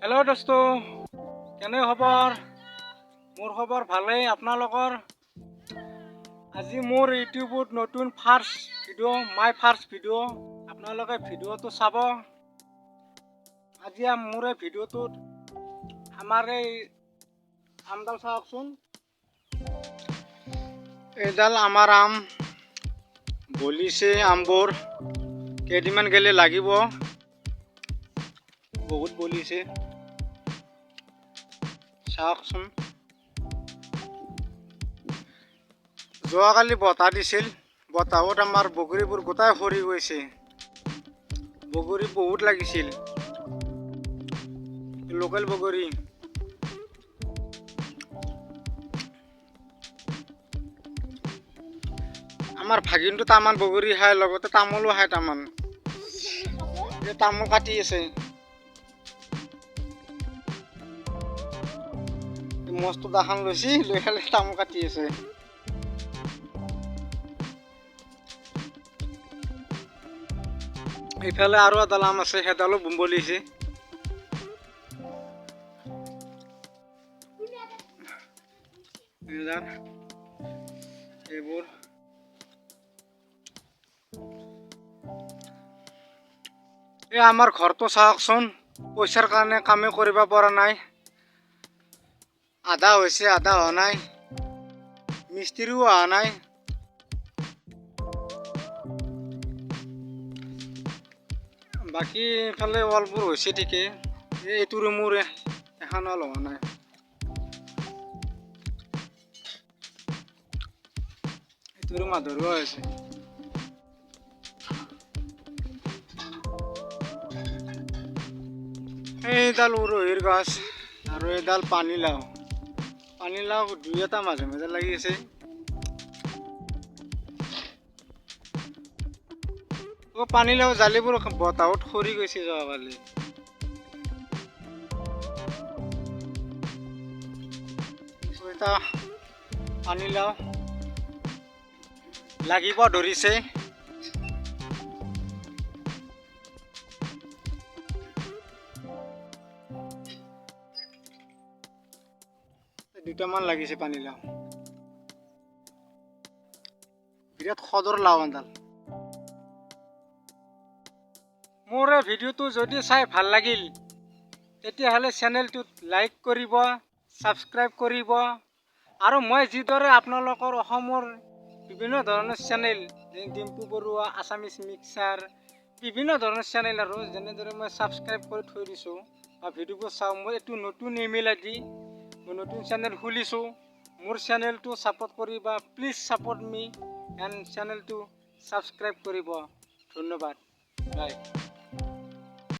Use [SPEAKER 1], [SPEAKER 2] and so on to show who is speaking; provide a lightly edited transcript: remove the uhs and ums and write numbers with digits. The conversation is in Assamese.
[SPEAKER 1] हेलो दोस्तों, केने खबर? मोर खबर भाले। आपनालोकर আজি मोर यूट्यूबत नतुन first video, my first video. आपनालोके भिडिओটো चाब। আজি मोर भिडिओटोत आमार আমডাল চাওকচোন। এইডাল आमार आम বলিছে। আমবোৰ কেইদিনমান গেলে লাগিব। বহুত বলিছে চাওকচোন। যোৱাকালি বতাহ দিছিল। বতাহত আমাৰ বগৰীবোৰ গোটাই সৰি গৈছে। বগৰী বহুত লাগিছিল, লোকেল বগৰী। আমাৰ ভাগিনটো তামান বগৰী খায়, লগতে তামোলো খায় তামান। তামোল কাটি আছে। মস্ত দাখান লৈছি, লৈ খালে তামোল কাটি আছে। এইফালে আৰু এডাল আম আছে, সেইডালো বুম্বলিছে। এইবোৰ এই আমাৰ ঘৰটো চাওকচোন। পইচাৰ কাৰণে কামে কৰিব পৰা নাই। আধা হৈছে, আধা হোৱা নাই। মিস্ত্ৰীও অহা নাই। বাকী ইফালে ৱালবোৰ হৈছে ঠিকেই। এইটো ৰুমৰ এখন ৱাল হোৱা নাই। এইটো ৰুম আধৰুৱা হৈছে। এইডাল উৰহীৰ গছ আৰু এইডাল পানীলাও। পানীলাও দুই এটা মাজে মাজে লাগি আছে। পানীলাও জালিবোৰ বতাহত সৰি গৈছে যোৱাকালি। এটা পানীলাও লাগিব ধৰিছে। দুটামান লাগিছে পানীলাও। বিৰাট সদৰ লাও এডাল। মোৰ এই ভিডিঅ'টো যদি চাই ভাল লাগিল, তেতিয়াহ'লে চেনেলটোত লাইক কৰিব, ছাবস্ক্ৰাইব কৰিব। আৰু মই যিদৰে আপোনালোকৰ অসমৰ বিভিন্ন ধৰণৰ চেনেল, যেনে ডিম্পু বৰুৱা, আছামিজ মিক্সাৰ, বিভিন্ন ধৰণৰ চেনেল আৰু যেনেদৰে মই ছাবস্ক্ৰাইব কৰি থৈ দিছোঁ বা ভিডিঅ'বোৰ চাওঁ। মই এইটো নতুন ইমেইল আইডি, মই নতুন চেনেল খুলিছোঁ। মোৰ চেনেলটো ছাপোৰ্ট কৰিবা। প্লিজ ছাপোৰ্ট মি এণ্ড চেনেলটো ছাবস্ক্ৰাইব কৰিব। ধন্যবাদ। বাই।